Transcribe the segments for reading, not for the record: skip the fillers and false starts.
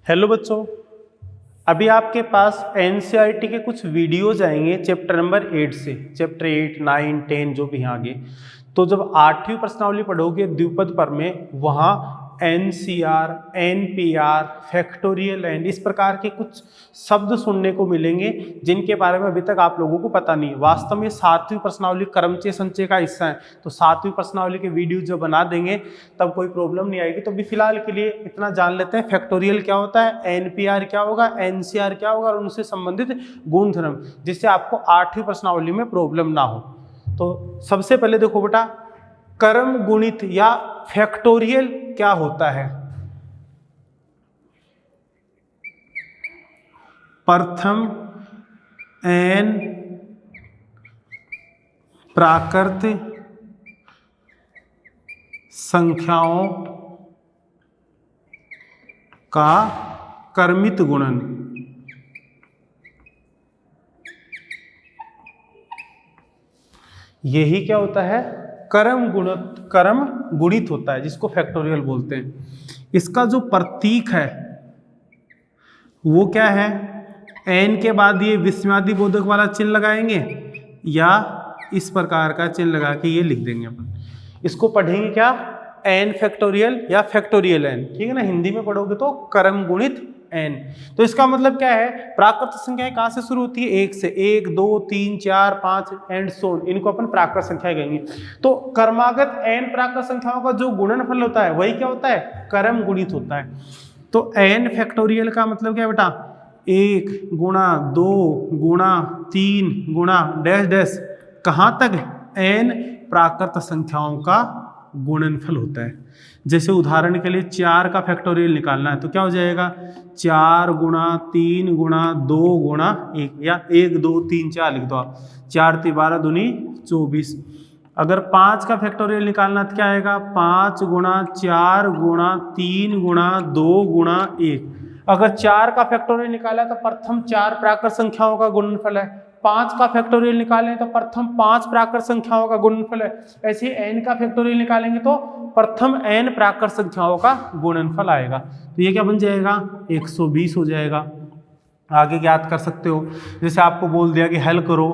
Hello बच्चों, अभी आपके पास एनसीईआरटी के कुछ वीडियोज आएंगे चैप्टर नंबर 8 से। चैप्टर 8, 9, 10 जो भी यहाँ आगे। तो जब 8वीं प्रश्नावली पढ़ोगे द्विपद पर में, वहाँ एनसीआर, एनपीआर, फैक्टोरियल एंड इस प्रकार के कुछ शब्द सुनने को मिलेंगे जिनके बारे में अभी तक आप लोगों को पता नहीं। वास्तव में 7वीं प्रश्नावली क्रमचय संचय का हिस्सा है, तो 7वीं प्रश्नावली के वीडियो जब बना देंगे तब कोई प्रॉब्लम नहीं आएगी। तो अभी फिलहाल के लिए इतना जान लेते हैं, फैक्टोरियल क्या होता है, एनपीआर क्या होगा, एनसीआर क्या होगा और उनसे संबंधित गुणधर्म, जिससे आपको 8वीं प्रश्नावली में प्रॉब्लम ना हो। तो सबसे पहले देखो बेटा, क्रम गुणित या फैक्टोरियल क्या होता है। प्रथम n प्राकृत संख्याओं का क्रमित गुणन। यही क्या होता है, क्रम गुणित होता है, जिसको फैक्टोरियल बोलते हैं। इसका जो प्रतीक है वो क्या है, n के बाद ये विस्मयादि बोधक वाला चिन्ह लगाएंगे या इस प्रकार का चिन्ह लगा के ये लिख देंगे अपन। इसको पढ़ेंगे क्या, n फैक्टोरियल या फैक्टोरियल n, ठीक है ना। हिंदी में पढ़ोगे तो क्रम गुणित n। तो इसका मतलब क्या है, प्राकृत संख्याएं कहाँ से शुरू होती है, 1 से। 1, 2, 3, 4, 5 एंड सो, इनको अपन प्राकृत संख्याएं कहेंगे। तो क्रमागत n प्राकृत संख्याओं का जो गुणनफल होता है वही क्या होता है, क्रम गुणित होता है। तो n फैक्टोरियल का मतलब क्या है बेटा, 1 गुणा 2 गुणा 3 गुणा डैश डैश, कहाँ तक, n प्राकृत संख्याओं का गुणनफल होता है। जैसे उदाहरण के लिए 4 का फैक्टोरियल निकालना है तो क्या हो जाएगा, 4 गुणा 3 गुणा 2 गुणा 1, या 1 2 3 4 लिख दो आप, 4 × 12 दूनी 24। अगर 5 का फैक्टोरियल निकालना तो क्या आएगा, 5 गुणा 4 गुणा 3 गुणा 2 गुणा 1। अगर 4 का फैक्टोरियल निकाला तो प्रथम 4 प्राकृत संख्याओं का गुणनफल है। 5 का फैक्टोरियल निकालें तो प्रथम 5 प्राकृत संख्याओं का गुणनफल है। ऐसे ही n का फैक्टोरियल निकालेंगे तो प्रथम n प्राकृत संख्याओं का गुणनफल आएगा। तो ये क्या बन जाएगा, 120 हो जाएगा। आगे ज्ञात कर सकते हो, जैसे आपको बोल दिया कि हल करो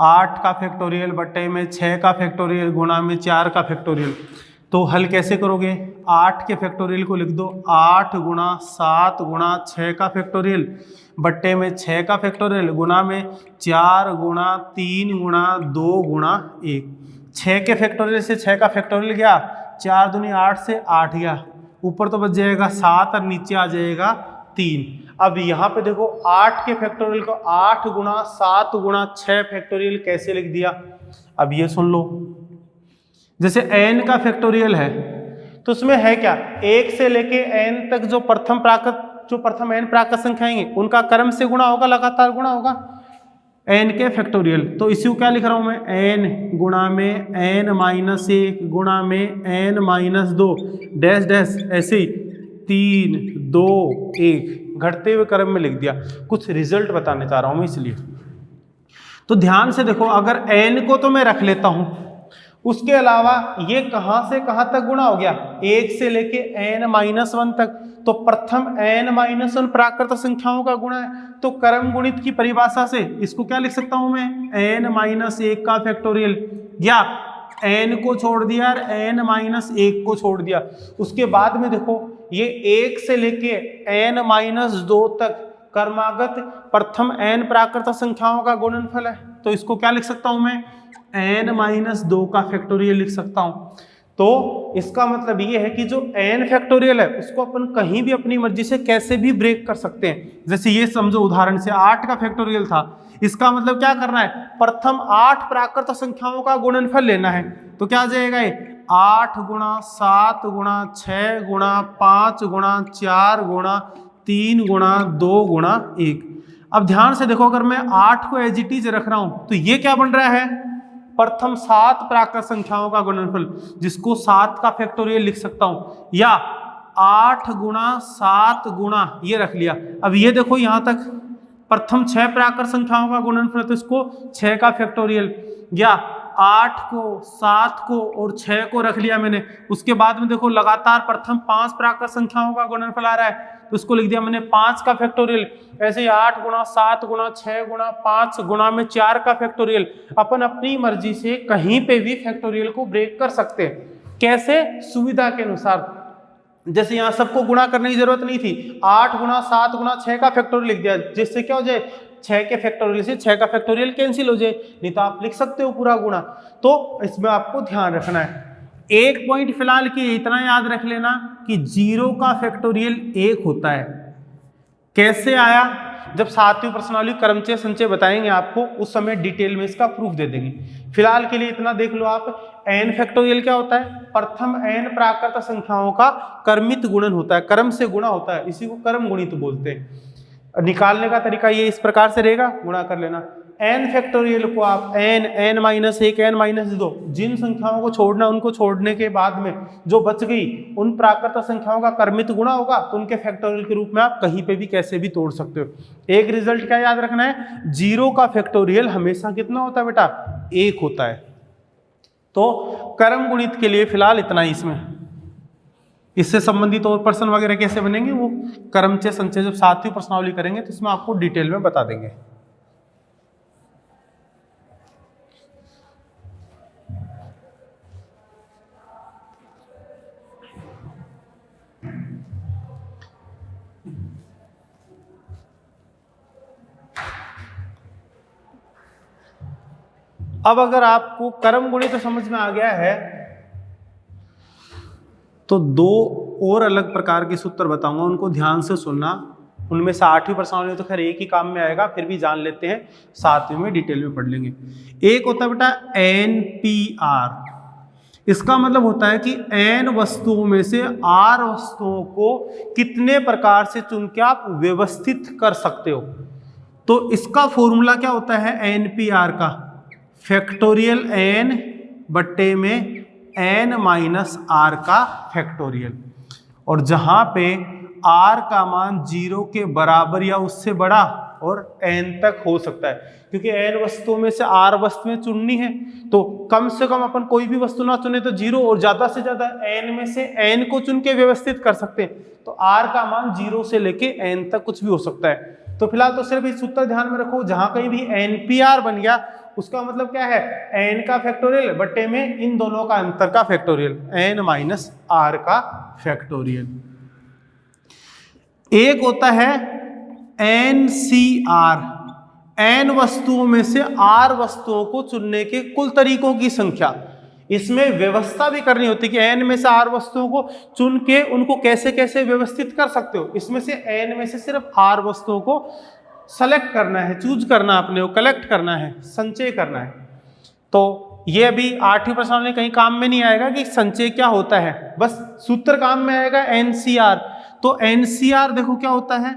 8 का फैक्टोरियल बट्टे में 6 का फैक्टोरियल गुणा में 4 का फैक्टोरियल। तो हल कैसे करोगे, 8 के फैक्टोरियल को लिख दो, 8 गुणा 7 गुणा 6 का फैक्टोरियल बट्टे में 6 का फैक्टोरियल गुणा में 4 गुणा 3 गुणा 2 गुणा 1। 6 के फैक्टोरियल से 6 का फैक्टोरियल गया, 4 दूनी 8 से 8 गया, ऊपर तो बच जाएगा 7 और नीचे आ जाएगा 3। अब यहाँ पे देखो 8 के फैक्टोरियल को 8 गुणा 7 गुणा 6 फैक्टोरियल कैसे लिख दिया। अब ये सुन लो, जैसे n का फैक्टोरियल है तो उसमें है क्या, 1 से लेके n तक जो प्रथम n प्राकृत संख्याएं उनका क्रम से गुणा होगा, लगातार गुणा होगा n के फैक्टोरियल। तो इसी को क्या लिख रहा हूं मैं, n गुणा में n-1 गुणा में n-2 डैश डैश, ऐसे ही 3 2 1 घटते हुए क्रम में लिख दिया। कुछ रिजल्ट बताने चाह रहा हूं मैं इसलिए। तो ध्यान से देखो, अगर n को तो मैं रख लेता हूं, उसके अलावा ये कहां से कहां तक गुणा हो गया, 1 से लेके n-1 तक। तो प्रथम n-1 प्राकृत संख्याओं का गुणा है। तो क्रम गुणित की परिभाषा से इसको क्या लिख सकता हूं मैं, n-1 का फैक्टोरियल, या n को छोड़ दिया और n-1 को छोड़ दिया। उसके बाद में देखो, ये 1 से लेके n-2 तक क्रमागत प्रथम n प्राकृत संख्याओं का गुणनफल है। तो इसको क्या लिख सकता हूं मैं, n-2 का फैक्टोरियल लिख सकता हूं। तो इसका मतलब ये है कि जो n फैक्टोरियल है उसको अपन कहीं भी अपनी मर्जी से कैसे भी ब्रेक कर सकते हैं। जैसे ये समझो, उदाहरण से 8 का फैक्टोरियल था, इसका मतलब क्या करना है, प्रथम 8 प्राकृत संख्याओं का गुणनफल लेना है। तो क्या आ जाएगा, ये 8 गुणा 7 गुणा 6 गुणा 5 गुणा 4 गुणा 3 गुणा 2 गुणा 1। अब ध्यान से देखो, अगर मैं 8 को एज इट इज रख रहा हूं तो ये क्या बन रहा है, प्रथम 7 प्राकृत संख्याओं का गुणनफल, जिसको 7 का फैक्टोरियल लिख सकता हूं, या 8 गुणा 7 गुणा ये रख लिया। अब ये देखो, यहां तक प्रथम 6 प्राकृत संख्याओं का गुणनफल, तो इसको 6 का फैक्टोरियल, या 8 को, 7 को और 6 को रख लिया मैंने। उसके बाद में देखो लगातार प्रथम 5 प्राकृत संख्याओं का गुणनफल आ रहा है, तो उसको लिख दिया मैंने 5 का फैक्टोरियल। ऐसे ही 8 गुणा 7 गुणा 6 गुणा 5 गुणा में 4 का फैक्टोरियल। अपन अपनी मर्जी से कहीं पे भी फैक्टोरियल को ब्रेक कर सकते हैं। कैसे? सुविधा के अनुसार। जैसे यहाँ सबको गुणा करने की जरूरत नहीं थी, 8 गुणा 7 गुणा 6 का फैक्टोरियल लिख दिया, जिससे क्या हो जाए 6 के फैक्टोरियल से 6 का फैक्टोरियल कैंसिल हो जाए, नहीं तो आप लिख सकते हो पूरा गुणा। तो इसमें आपको ध्यान रखना है। एक पॉइंट फिलहाल कि इतना याद रख लेना कि 0 का फैक्टोरियल 1 होता है। कैसे आया? जब 7वीं प्रश्नावली क्रमचय संचय बताएंगे आपको, उस समय डिटेल में इसका प्रूफ दे देंगे। फिलहाल के लिए इतना देख लो आप। n फैक्टोरियल क्या होता है? प्रथम n प्राकृत संख्याओं का क्रमित गुणन होता है, क्रम से गुणा होता है, इसी को क्रम गुणित बोलते हैं। निकालने का तरीका ये इस प्रकार से रहेगा, गुणा कर लेना। n फैक्टोरियल को आप n माइनस 1 n माइनस 2 जिन संख्याओं को छोड़ना उनको छोड़ने के बाद में जो बच गई उन प्राकृत संख्याओं का क्रमित गुणा होगा, तो उनके फैक्टोरियल के रूप में आप कहीं पे भी कैसे भी तोड़ सकते हो। एक रिजल्ट क्या याद रखना है? 0 का फैक्टोरियल हमेशा कितना होता है बेटा? 1 होता है। तो क्रम गुणित के लिए फिलहाल इतना ही। इसमें इससे संबंधित और प्रश्न वगैरह कैसे बनेंगे वो क्रमचय संचय जब 7वीं प्रश्नावली करेंगे तो इसमें आपको डिटेल में बता देंगे। अब अगर आपको क्रम गुणित तो समझ में आ गया है, तो 2 और अलग प्रकार के सूत्र बताऊंगा, उनको ध्यान से सुनना। उनमें से 8वीं प्रश्नावली तो खैर एक ही काम में आएगा, फिर भी जान लेते हैं, 7वीं में डिटेल में पढ़ लेंगे। एक होता है बेटा NPR। इसका मतलब होता है कि n वस्तुओं में से r वस्तुओं को कितने प्रकार से चुन के आप व्यवस्थित कर सकते हो। तो इसका फॉर्मूला क्या होता है NPR का? फैक्टोरियल n बट्टे में n माइनस r का फैक्टोरियल। और जहां पे r का मान 0 के बराबर या उससे बड़ा और n तक हो सकता है, क्योंकि n वस्तुओं में से r वस्तुएं चुननी है, तो कम से कम अपन कोई भी वस्तु ना चुने तो 0, और ज्यादा से ज्यादा n में से n को चुन के व्यवस्थित कर सकते हैं। तो r का मान 0 से लेके n तक कुछ भी हो सकता है। तो फिलहाल तो सिर्फ इस सूत्र ध्यान में रखो, जहां कहीं भी NPR बन गया उसका मतलब क्या है? n का फैक्टोरियल बट्टे में इन दोनों का अंतर का फैक्टोरियल, n माइनस r का फैक्टोरियल। एक होता है NCR, n वस्तुओं में से r वस्तुओं को चुनने के कुल तरीकों की संख्या। इसमें व्यवस्था भी करनी होती है कि n में से r वस्तुओं को चुन के उनको कैसे कैसे व्यवस्थित कर सकते हो। इसमें से n में से सिर्फ r वस्तुओं को सेलेक्ट करना है, चूज करना अपने को, कलेक्ट करना है, संचय करना है। तो ये अभी 8वीं प्रश्नावली कहीं काम में नहीं आएगा कि संचय क्या होता है, बस सूत्र काम में आएगा NCR। तो NCR देखो क्या होता है?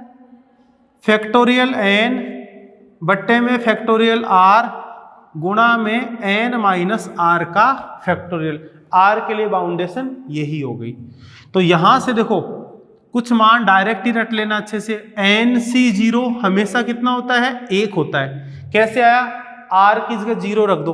फैक्टोरियल n बट्टे में फैक्टोरियल r गुणा में n माइनस r का फैक्टोरियल। r के लिए बाउंडेशन यही हो गई। तो यहां से देखो कुछ मान डायरेक्ट ही रट लेना अच्छे से। NC0 हमेशा कितना होता है? 1 होता है। कैसे आया? r की जगह 0 रख दो,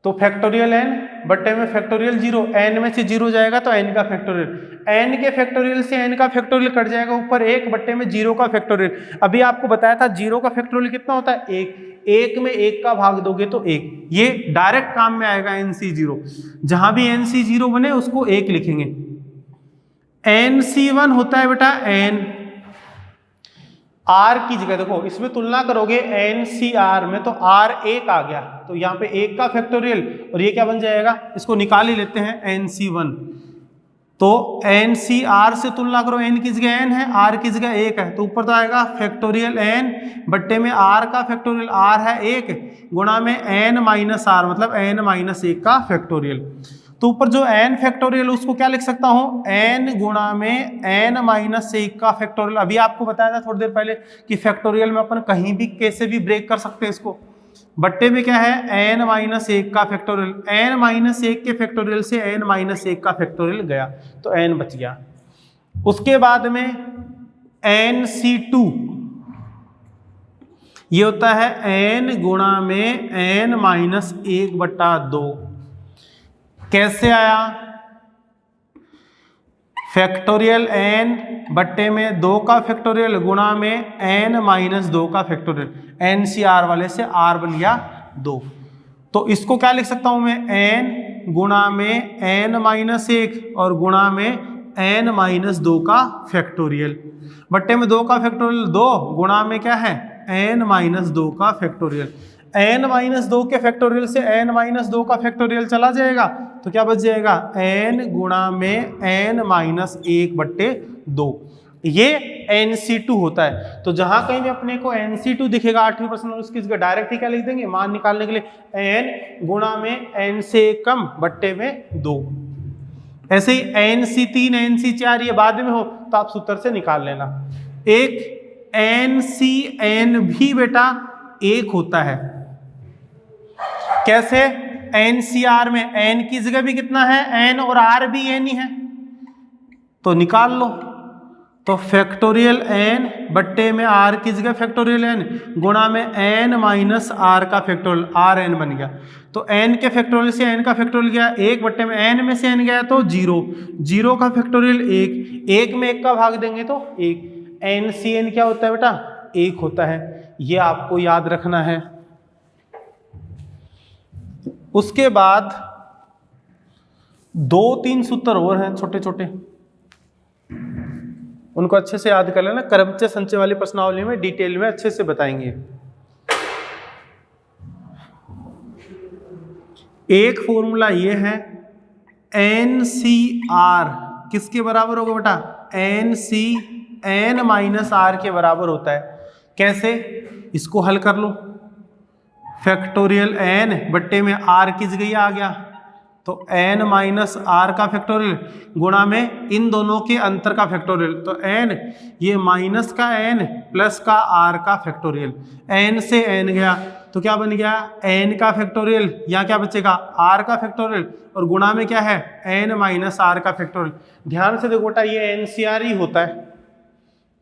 तो फैक्टोरियल n बट्टे में फैक्टोरियल 0, n में से 0 जाएगा तो n का फैक्टोरियल, n के फैक्टोरियल से n का फैक्टोरियल कट जाएगा, ऊपर 1 बट्टे में 0 का फैक्टोरियल। अभी आपको बताया था 0 का फैक्टोरियल कितना होता है? 1। 1 में 1 का भाग दोगे तो 1। ये डायरेक्ट काम में आएगा NC0। जहां भी NC0 बने उसको 1 लिखेंगे। NC1 होता है बेटा n, r की जगह देखो इसमें तुलना करोगे NCR में तो r 1 आ गया, तो यहाँ पे 1 का फैक्टोरियल, और ये क्या बन जाएगा? इसको निकाल ही लेते हैं NC1। तो NCR से तुलना करो, n की जगह n है, r की जगह 1 है, तो ऊपर तो आएगा फैक्टोरियल n बट्टे में r का फैक्टोरियल, r है 1 गुणा में n माइनस r मतलब n माइनस 1 का फैक्टोरियल। तो ऊपर जो n फैक्टोरियल उसको क्या लिख सकता हूं? n गुणा में n माइनस 1 का फैक्टोरियल। अभी आपको बताया था थोड़ी देर पहले कि फैक्टोरियल में अपन कहीं भी कैसे भी ब्रेक कर सकते हैं इसको। बट्टे में क्या है? n माइनस 1 का फैक्टोरियल, n माइनस 1 के फैक्टोरियल से n माइनस 1 का फैक्टोरियल गया तो n बच गया। उसके बाद में NC2, ये होता है n गुणा में n माइनस 1/2। कैसे आया? फैक्टोरियल n बट्टे में 2 का फैक्टोरियल गुणा में n माइनस 2 का फैक्टोरियल, n सी आर वाले से r बन गया 2। तो इसको क्या लिख सकता हूं मैं? n गुणा में n माइनस 1 और गुणा में n माइनस 2 का फैक्टोरियल, बट्टे में 2 का फैक्टोरियल 2 गुणा में क्या है? n माइनस 2 का फैक्टोरियल। n माइनस 2 के फैक्टोरियल से n माइनस 2 का फैक्टोरियल चला जाएगा तो क्या बच जाएगा? n गुणा में n माइनस 1/2। ये NC2 होता है। तो जहां कहीं भी अपने को NC2 दिखेगा 8वीं प्रश्न में, उसकी जगह डायरेक्ट ही क्या लिख देंगे? मान निकालने के लिए n गुणा में n से कम बट्टे में 2। ऐसे ही NC3 NC4 ये बाद में हो तो आप सूत्र से निकाल लेना। एक NCN भी बेटा 1 होता है। कैसे? NCR में n की जगह भी कितना है? n और r भी n ही है, तो निकाल लो। तो फैक्टोरियल n बट्टे में r की जगह फैक्टोरियल n गुणा में n माइनस r का फैक्टोरियल, rn बन गया। तो n के फैक्टोरियल से n का फैक्टोरियल गया 1 बट्टे में n में से n गया तो 0, 0 का फैक्टोरियल 1, 1 में 1 का भाग देंगे तो 1। NCN क्या होता है बेटा? 1 होता है। ये आपको याद रखना है। उसके बाद 2-3 सूत्र और हैं छोटे छोटे, उनको अच्छे से याद कर लेना। क्रमचय संचय वाली प्रश्नावली में डिटेल में अच्छे से बताएंगे। एक फॉर्मूला ये है NCR किसके बराबर होगा बेटा? NC n माइनस r के बराबर होता है। कैसे? इसको हल कर लो। फैक्टोरियल n बट्टे में r की जगह आ गया तो n माइनस r का फैक्टोरियल गुणा में इन दोनों के अंतर का फैक्टोरियल, तो n ये माइनस का n प्लस का r का फैक्टोरियल, n से n गया तो क्या बन गया? n का फैक्टोरियल, यहाँ क्या बचेगा? r का फैक्टोरियल, और गुणा में क्या है? n माइनस r का फैक्टोरियल। ध्यान से देखो बेटा, ये NCR ही होता है।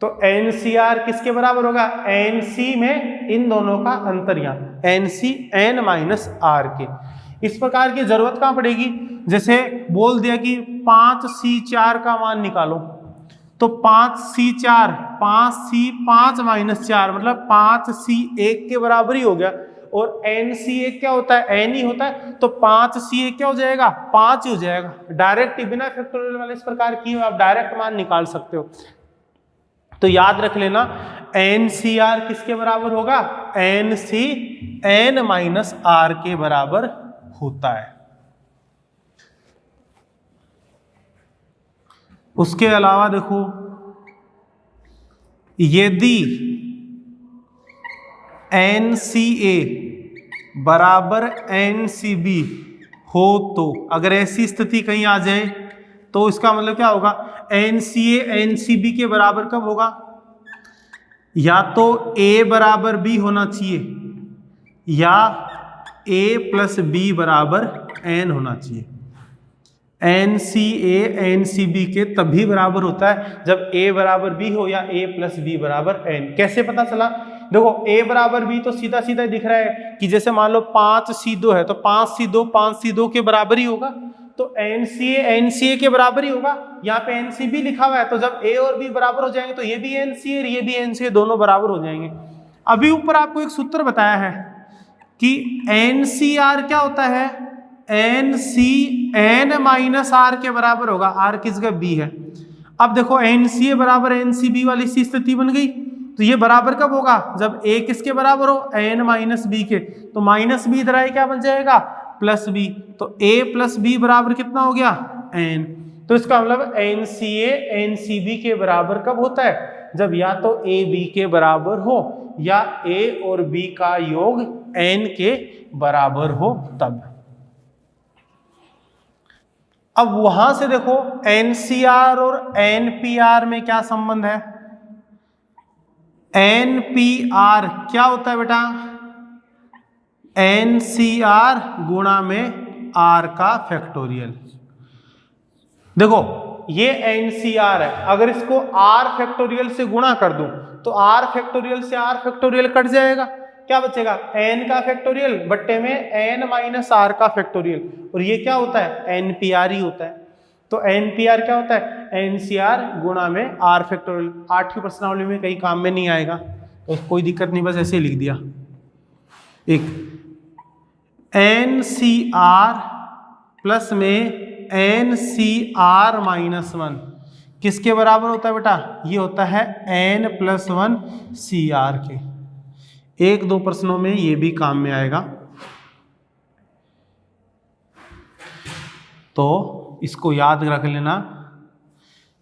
तो NCR किसके बराबर होगा? NC में इन दोनों का अंतर, यहाँ NC n माइनस r के। इस प्रकार की जरूरत कहाँ पड़ेगी? जैसे बोल दिया कि 5C4 का मान निकालो, तो 5C4 5C 5 माइनस 4 मतलब 5C1 के बराबर ही हो गया। और NC1 क्या होता है? n ही होता है, तो 5C1 क्या हो जाएगा? 5 ही हो जाएगा। डायरेक्ट बिना फैक्टोरियल वाले इस प्रकार की आप डायरेक्ट मान निकाल सकते हो। तो याद रख लेना NCR किसके बराबर होगा? NC n माइनस r के बराबर होता है। उसके अलावा देखो, यदि NCA बराबर NCB हो तो, अगर ऐसी स्थिति कहीं आ जाए तो इसका मतलब क्या होगा? NCA NCB के बराबर कब होगा? या तो A बराबर B होना चाहिए या A प्लस B बराबर N होना चाहिए। NCA NCB के तभी बराबर होता है जब A बराबर B हो या A प्लस B बराबर N। कैसे पता चला? देखो A बराबर B तो सीधा सीधा दिख रहा है कि जैसे मान लो 5C2 है तो 5C2 5C2 के बराबर ही होगा, तो NCA NCA के बराबर ही होगा। यहाँ पे NCB लिखा हुआ है, तो जब A और B बराबर हो जाएंगे तो ये भी NCA और ये भी NCA दोनों बराबर हो जाएंगे। अभी ऊपर आपको एक सूत्र बताया है कि NCR क्या होता है? NC n माइनस r के बराबर होगा, r की जगह b है। अब देखो NCA बराबर NCB वाली सी स्थिति बन गई, तो ये बराबर कब होगा? जब a किसके बराबर हो? n माइनस b के। तो माइनस b इधर आए क्या बन जाएगा? Plus b। तो a प्लस b बराबर कितना हो गया? n। तो इसका मतलब NCA NCB के बराबर कब होता है? जब या तो a b के बराबर हो या a और b का योग n के बराबर हो तब। अब वहां से देखो NCR और NPR में क्या संबंध है? NPR क्या होता है बेटा? NCR गुणा में R का फैक्टोरियल। देखो ये NCR है, अगर इसको R फैक्टोरियल से गुणा कर दूं तो R फैक्टोरियल से R फैक्टोरियल कट जाएगा, क्या बचेगा n का फैक्टोरियल बट्टे में n माइनस r का फैक्टोरियल, और ये क्या होता है NPR ही होता है। तो NPR क्या होता है NCR गुणा में R फैक्टोरियल। 8वीं प्रश्नावली में कहीं काम में नहीं आएगा तो कोई दिक्कत नहीं, बस ऐसे ही लिख दिया। एक NCR प्लस में NCR माइनस 1 किसके बराबर होता है बेटा, ये होता है n+1 CR के। 1-2 प्रश्नों में ये भी काम में आएगा, तो इसको याद रख लेना।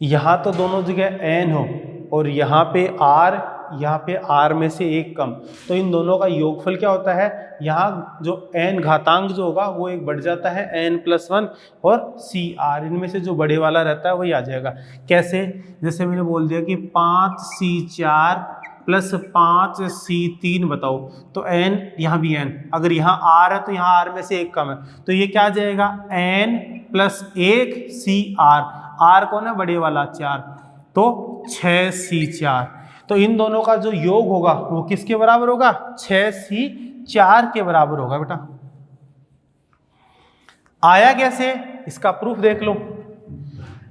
यहां तो दोनों जगह n हो और यहाँ पे r में से एक कम, तो इन दोनों का योगफल क्या होता है, यहाँ जो n घातांक जो होगा वो एक बढ़ जाता है n+1 और CR इनमें से जो बड़े वाला रहता है वही आ जाएगा। कैसे, जैसे मैंने बोल दिया कि 5C4 प्लस 5C3 बताओ, तो n यहाँ भी n, अगर यहाँ r है तो यहाँ r में से एक कम है, तो ये क्या आ जाएगा n+1 CR, r कौन है बड़े वाला 4, तो 6C4। तो इन दोनों का जो योग होगा वो किसके बराबर होगा 6C4 के बराबर होगा बेटा। आया कैसे, इसका प्रूफ देख लो।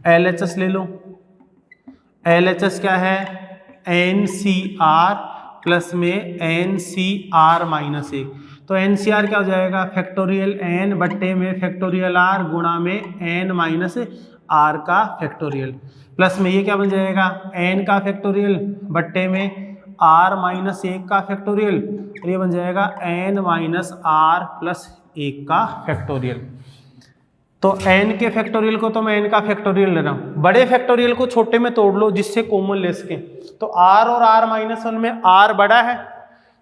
LHS ले लो, LHS क्या है NCR प्लस में NCR माइनस 1, तो NCR क्या हो जाएगा फैक्टोरियल n बट्टे में फैक्टोरियल r गुणा में n माइनस r का फैक्टोरियल, प्लस में ये क्या बन जाएगा n का फैक्टोरियल बट्टे में r माइनस 1 का फैक्टोरियल, और ये बन जाएगा n माइनस r प्लस 1 का फैक्टोरियल। तो n के फैक्टोरियल को तो मैं n का फैक्टोरियल ले रहा हूँ, बड़े फैक्टोरियल को छोटे में तोड़ लो जिससे कॉमन ले सके। तो r और r-1 में r बड़ा है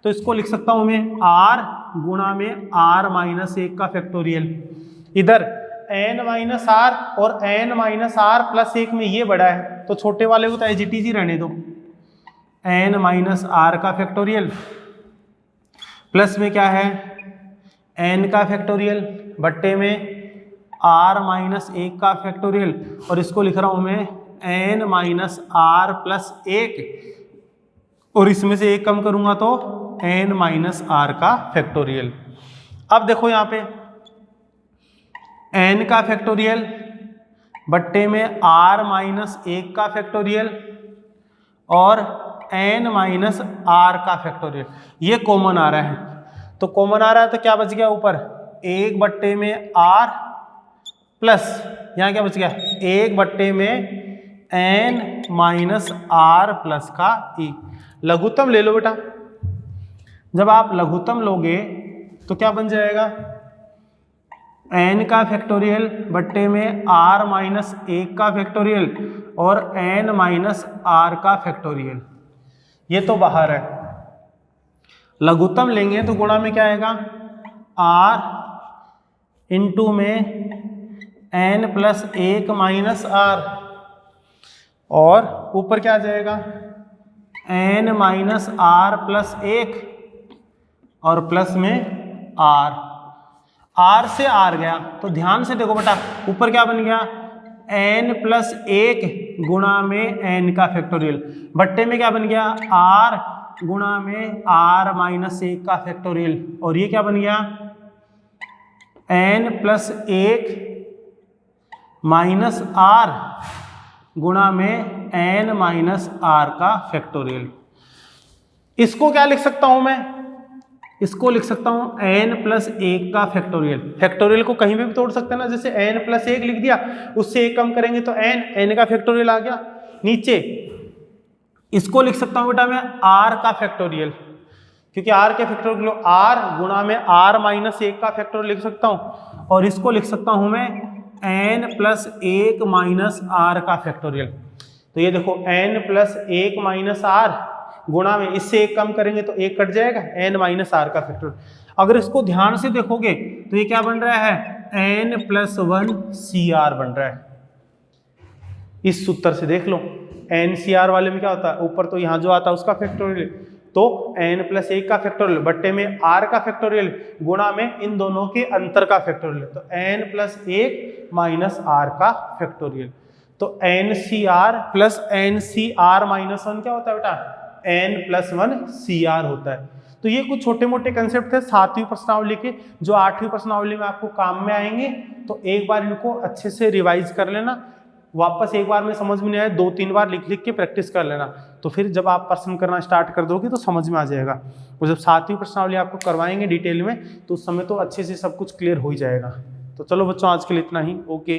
तो इसको लिख सकता हूँ मैं r गुणा में r-1 का फैक्टोरियल। इधर n माइनस r और n माइनस r प्लस 1 में ये बड़ा है तो छोटे वाले को तो एज इट इज ही रहने दो, n माइनस r का फैक्टोरियल प्लस में क्या है n का फैक्टोरियल बट्टे में r-1 का फैक्टोरियल, और इसको लिख रहा हूं मैं n माइनस r प्लस 1, और इसमें से एक कम करूंगा तो n माइनस r का फैक्टोरियल। अब देखो यहाँ पे n का फैक्टोरियल बट्टे में r-1 का फैक्टोरियल और n माइनस r का फैक्टोरियल, ये कॉमन आ रहा है, तो कॉमन आ रहा है तो क्या बच गया ऊपर 1 बट्टे में r प्लस यहाँ क्या बच गया 1 बट्टे में n माइनस r प्लस का 1। लघुत्तम ले लो बेटा, जब आप लघुत्तम लोगे तो क्या बन जाएगा n का फैक्टोरियल बट्टे में r-1 का फैक्टोरियल और n माइनस r का फैक्टोरियल, ये तो बाहर है। लघुत्तम लेंगे तो गुणा में क्या आएगा r इंटू में n+1 माइनस r, और ऊपर क्या आ जाएगा n माइनस r प्लस 1 और प्लस में r से r गया, तो ध्यान से देखो बेटा ऊपर क्या बन गया n+1 गुणा में n का फैक्टोरियल बट्टे में क्या बन गया r गुणा में r-1 का फैक्टोरियल, और ये क्या बन गया n+1 माइनस r गुणा में n माइनस r का फैक्टोरियल। इसको क्या लिख सकता हूं मैं, इसको लिख सकता हूं n+1 का फैक्टोरियल। फैक्टोरियल को कहीं भी तोड़ सकते हैं ना, जैसे n+1 लिख दिया उससे एक कम करेंगे तो n का फैक्टोरियल आ गया नीचे। इसको लिख सकता हूं बेटा मैं r का फैक्टोरियल, क्योंकि r के फैक्टोरियल r गुणा में r-1 का फैक्टोरियल लिख सकता हूं, और इसको लिख सकता हूं मैं n+1 माइनस r का फैक्टोरियल। तो ये देखो n+1 माइनस r गुणा में इससे एक कम करेंगे तो एक कट जाएगा n माइनस r का फैक्टोरियल। अगर इसको ध्यान से देखोगे तो ये क्या बन रहा है n+1 CR बन रहा है। इस सूत्र से देख लो NCR वाले में क्या होता है, ऊपर तो यहाँ जो आता है उसका फैक्टोरियल, तो n+1 का फैक्टोरियल बट्टे में r का फैक्टोरियल गुणा में इन दोनों के अंतर का फैक्टोरियल, तो n+1 माइनस r का फैक्टोरियल। तो NCR प्लस NCR माइनस 1 क्या होता है बेटा, N+1CR होता है। तो ये कुछ छोटे मोटे कंसेप्ट थे 7वीं प्रश्नावली के, जो 8वीं प्रश्नावली में आपको काम में आएंगे। तो एक बार इनको अच्छे से रिवाइज कर लेना, वापस एक बार में समझ में नहीं आया 2-3 बार लिख लिख के प्रैक्टिस कर लेना, तो फिर जब आप प्रश्न करना स्टार्ट कर दोगे तो समझ में आ जाएगा। और जब 7वीं प्रश्नावली आपको करवाएंगे डिटेल में तो उस समय तो अच्छे से सब कुछ क्लियर हो ही जाएगा। तो चलो बच्चों, आज के लिए इतना ही। ओके।